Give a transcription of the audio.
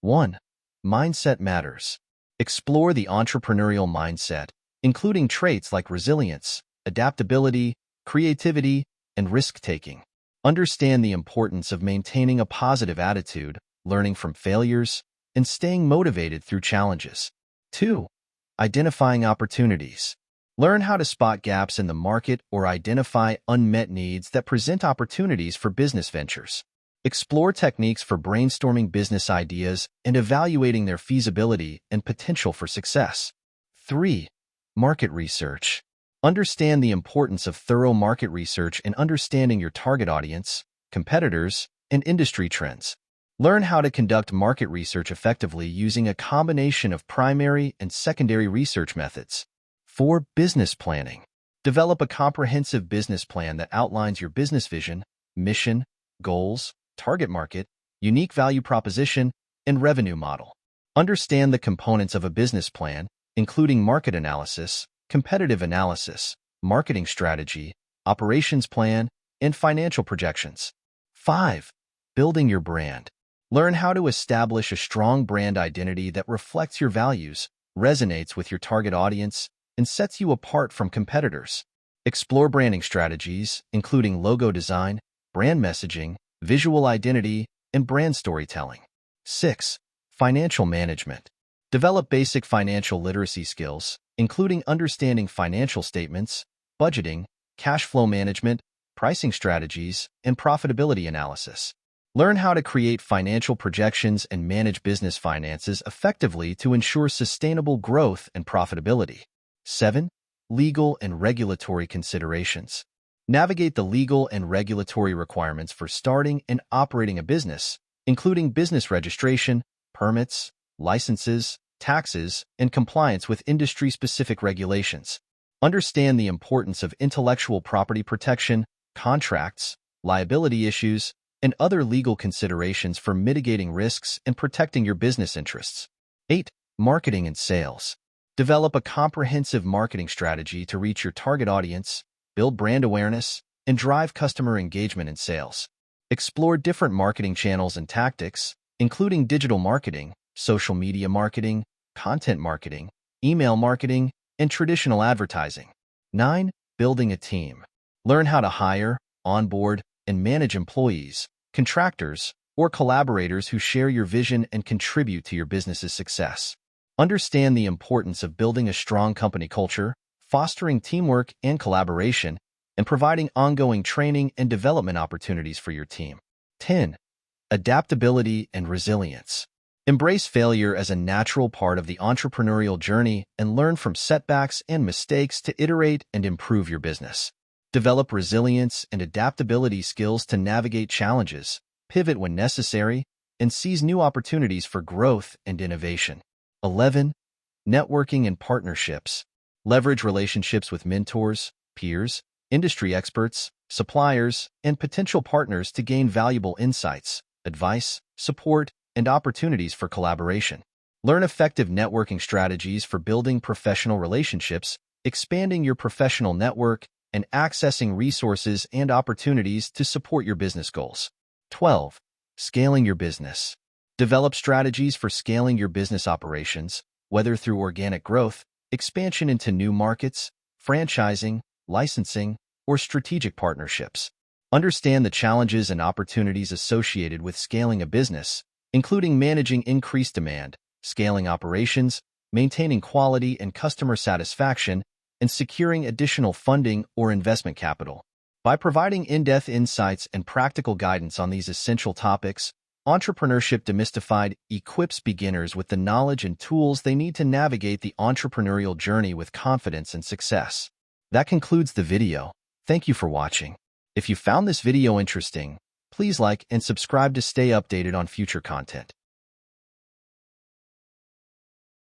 1. Mindset matters. Explore the entrepreneurial mindset, including traits like resilience, adaptability, creativity, and risk-taking. Understand the importance of maintaining a positive attitude, learning from failures, and staying motivated through challenges. 2. Identifying opportunities. Learn how to spot gaps in the market or identify unmet needs that present opportunities for business ventures. Explore techniques for brainstorming business ideas and evaluating their feasibility and potential for success. 3. Market research. Understand the importance of thorough market research in understanding your target audience, competitors, and industry trends. Learn how to conduct market research effectively using a combination of primary and secondary research methods. 4. Business planning. Develop a comprehensive business plan that outlines your business vision, mission, goals, target market, unique value proposition, and revenue model. Understand the components of a business plan, including market analysis, competitive analysis, marketing strategy, operations plan, and financial projections. 5. Building your brand. Learn how to establish a strong brand identity that reflects your values, resonates with your target audience, and sets you apart from competitors. Explore branding strategies, including logo design, brand messaging, visual identity, and brand storytelling. 6. Financial management. Develop basic financial literacy skills, including understanding financial statements, budgeting, cash flow management, pricing strategies, and profitability analysis. Learn how to create financial projections and manage business finances effectively to ensure sustainable growth and profitability. 7. Legal and regulatory considerations. Navigate the legal and regulatory requirements for starting and operating a business, including business registration, permits, licenses, taxes, and compliance with industry-specific regulations. Understand the importance of intellectual property protection, contracts, liability issues, and other legal considerations for mitigating risks and protecting your business interests. 8. Marketing and sales. Develop a comprehensive marketing strategy to reach your target audience, build brand awareness, and drive customer engagement and sales. Explore different marketing channels and tactics, including digital marketing, social media marketing, content marketing, email marketing, and traditional advertising. 9. Building a team. Learn how to hire, onboard, and manage employees, contractors, or collaborators who share your vision and contribute to your business's success. Understand the importance of building a strong company culture, fostering teamwork and collaboration, and providing ongoing training and development opportunities for your team. 10. Adaptability and resilience. Embrace failure as a natural part of the entrepreneurial journey and learn from setbacks and mistakes to iterate and improve your business. Develop resilience and adaptability skills to navigate challenges, pivot when necessary, and seize new opportunities for growth and innovation. 11. Networking and partnerships. Leverage relationships with mentors, peers, industry experts, suppliers, and potential partners to gain valuable insights, advice, support, and opportunities for collaboration. Learn effective networking strategies for building professional relationships, expanding your professional network, and accessing resources and opportunities to support your business goals. 12. Scaling your business. Develop strategies for scaling your business operations, whether through organic growth, expansion into new markets, franchising, licensing, or strategic partnerships. Understand the challenges and opportunities associated with scaling a business, including managing increased demand, scaling operations, maintaining quality and customer satisfaction, and securing additional funding or investment capital. By providing in-depth insights and practical guidance on these essential topics, Entrepreneurship Demystified equips beginners with the knowledge and tools they need to navigate the entrepreneurial journey with confidence and success. That concludes the video. Thank you for watching. If you found this video interesting, please like and subscribe to stay updated on future content.